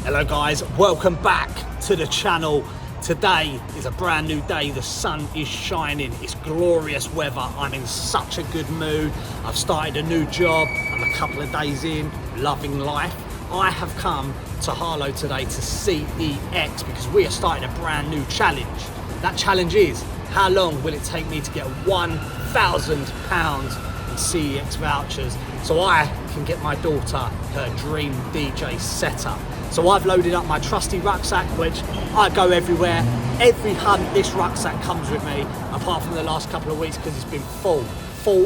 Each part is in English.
Hello guys, welcome back to the channel. Today is a brand new day. The sun is shining, it's glorious weather. I'm in such a good mood. I've started a new job, I'm a couple of days in, loving life. I have come to Harlow today to CEX because we are starting a brand new challenge. That challenge is, how long will it take me to get £1,000 in CEX vouchers so I can get my daughter her dream DJ setup. So I've loaded up my trusty rucksack, which I go everywhere. Every hunt, this rucksack comes with me, apart from the last couple of weeks because it's been full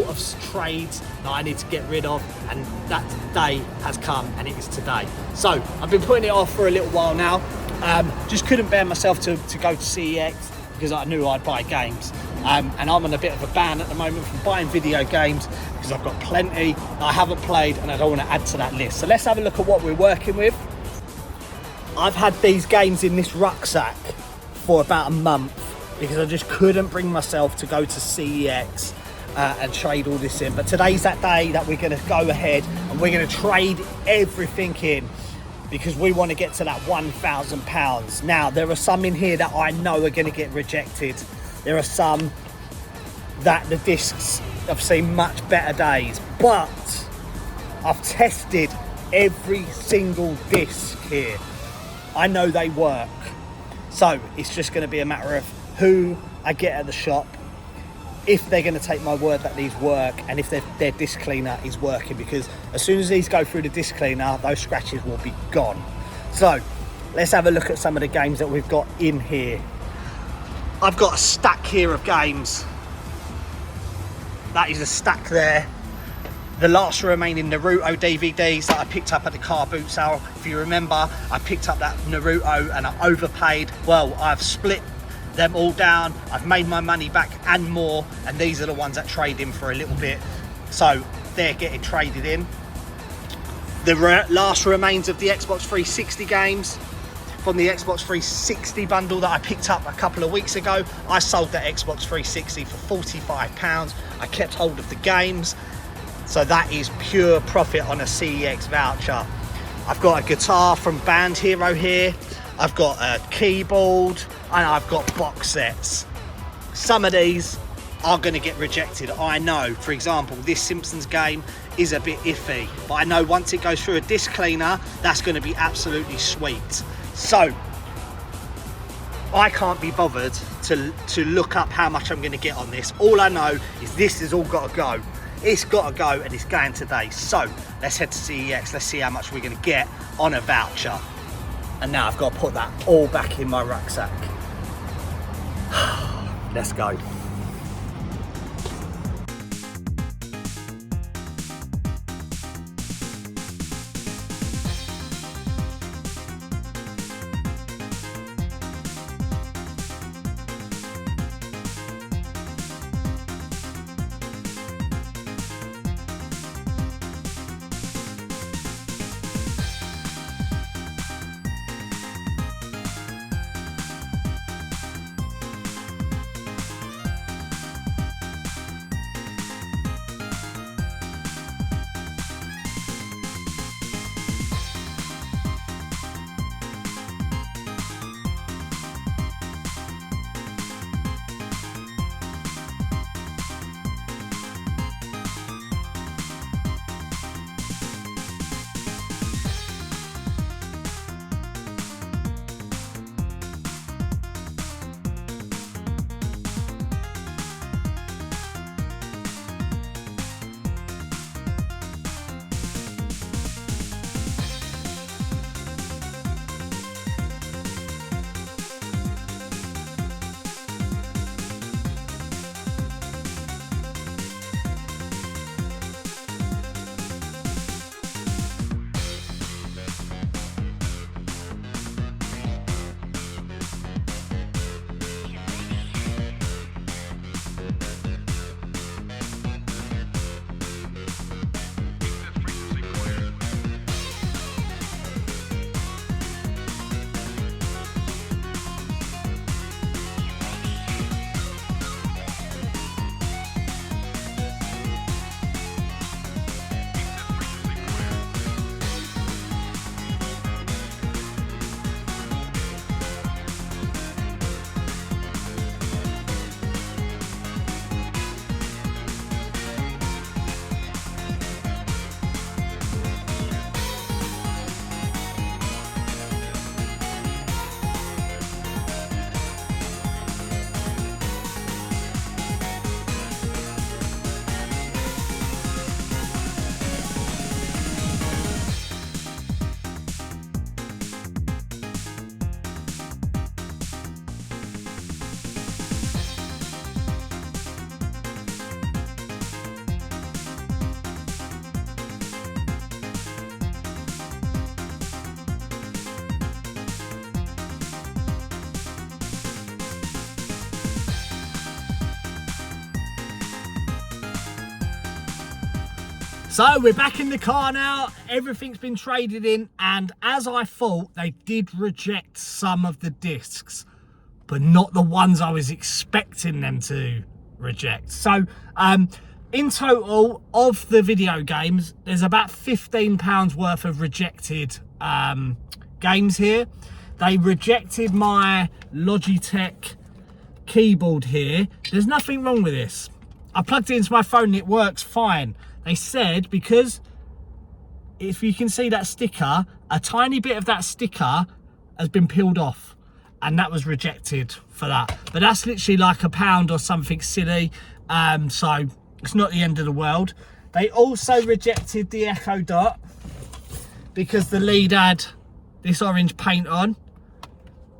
of trades that I need to get rid of, and that day has come, and it is today. So I've been putting it off for a little while now. Just couldn't bear myself to go to CEX because I knew I'd buy games. And I'm on a bit of a ban at the moment from buying video games because I've got plenty that I haven't played and I don't want to add to that list. So let's have a look at what we're working with. I've had these games in this rucksack for about a month because I just couldn't bring myself to go to CEX and trade all this in. But today's that day that we're going to go ahead and we're going to trade everything in because we want to get to that £1,000. Now, there are some in here that I know are going to get rejected. There are some that the discs have seen much better days, but I've tested every single disc here. I know they work. So it's just going to be a matter of who I get at the shop, if they're going to take my word that these work, and if their disc cleaner is working, because as soon as these go through the disc cleaner, those scratches will be gone. So let's have a look at some of the games that we've got in here. I've got a stack here of games. That is a stack there. The last remaining Naruto DVDs that I picked up at the car boot sale. If you remember, I picked up that Naruto and I overpaid. Well, I've split them all down. I've made my money back and more. And these are the ones that trade in for a little bit. So they're getting traded in. The last remains of the Xbox 360 games from the Xbox 360 bundle that I picked up a couple of weeks ago. I sold that Xbox 360 for £45. I kept hold of the games. So that is pure profit on a CEX voucher. I've got a guitar from Band Hero here. I've got a keyboard and I've got box sets. Some of these are going to get rejected. I know, for example, this Simpsons game is a bit iffy, but I know once it goes through a disc cleaner, that's going to be absolutely sweet. So I can't be bothered to look up how much I'm going to get on this. All I know is this has all got to go. It's got to go and it's going today. So let's head to CEX. Let's see how much we're going to get on a voucher. And now I've got to put that all back in my rucksack. Let's go. So we're back in the car now, everything's been traded in, and as I thought, they did reject some of the discs, but not the ones I was expecting them to reject. So in total of the video games, there's about £15 worth of rejected games here. They rejected my Logitech keyboard here. There's nothing wrong with this. I plugged it into my phone and it works fine. They said because if you can see that sticker, a tiny bit of that sticker has been peeled off, and that was rejected for that. But that's literally like £1 or something silly, so it's not the end of the world. They also rejected the Echo Dot because the lead had this orange paint on.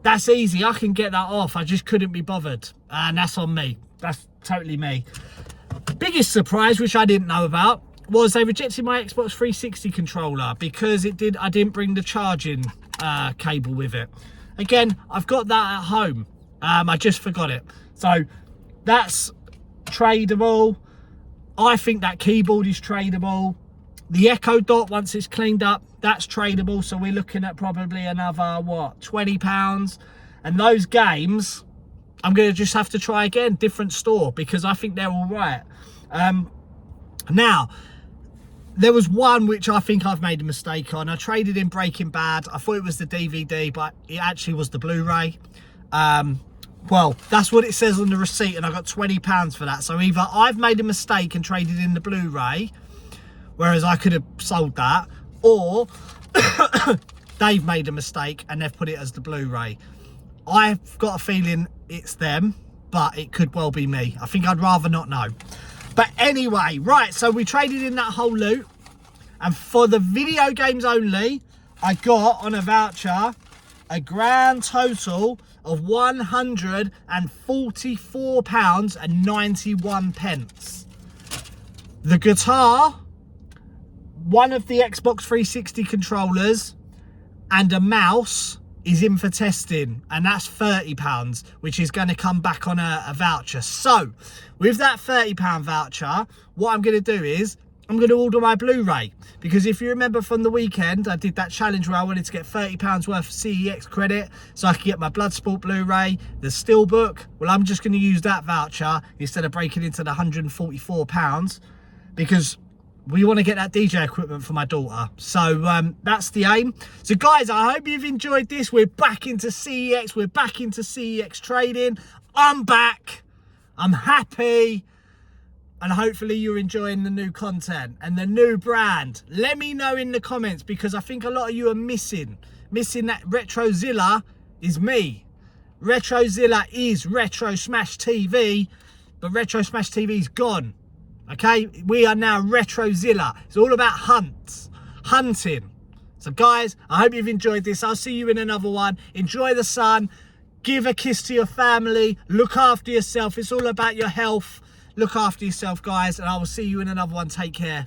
That's easy, I can get that off, I just couldn't be bothered, and that's on me. That's totally me. Biggest surprise, which I didn't know about, was they rejected my Xbox 360 controller because I didn't bring the charging cable with it. Again, I've got that at home. I just forgot it. So that's tradable. I think that keyboard is tradable. The Echo Dot, once it's cleaned up, that's tradable. So we're looking at probably another, what, £20. And those games, I'm going to just have to try again, different store, because I think they're all right. Now, there was one which I think I've made a mistake on. I traded in Breaking Bad. I thought it was the DVD, but it actually was the Blu-ray. Well, that's what it says on the receipt, and I got £20 for that. So either I've made a mistake and traded in the Blu-ray, whereas I could have sold that, or they've made a mistake and they've put it as the Blu-ray. I've got a feeling it's them, but it could well be me. I think I'd rather not know. But anyway, right, so we traded in that whole loot, and for the video games only, I got on a voucher a grand total of £144.91. The guitar, one of the Xbox 360 controllers, and a mouse is in for testing, and that's £30, which is going to come back on a voucher. So with that £30 voucher, what I'm going to do is I'm going to order my Blu-ray, because if you remember from the weekend, I did that challenge where I wanted to get £30 worth of CEX credit so I could get my Bloodsport Blu-ray, the Steelbook. Well, I'm just going to use that voucher instead of breaking into the £144, because we want to get that DJ equipment for my daughter. So that's the aim. So guys, I hope you've enjoyed this. We're back into CEX. We're back into CEX trading. I'm back. I'm happy. And hopefully you're enjoying the new content and the new brand. Let me know in the comments, because I think a lot of you are missing that Retrozilla is me. Retrozilla is Retro Smash TV, but Retro Smash TV is gone. Okay, we are now Retrozilla. It's all about hunting. So guys, I hope you've enjoyed this. I'll see you in another one. Enjoy the sun. Give a kiss to your family. Look after yourself. It's all about your health. Look after yourself, guys, and I will see you in another one. Take care.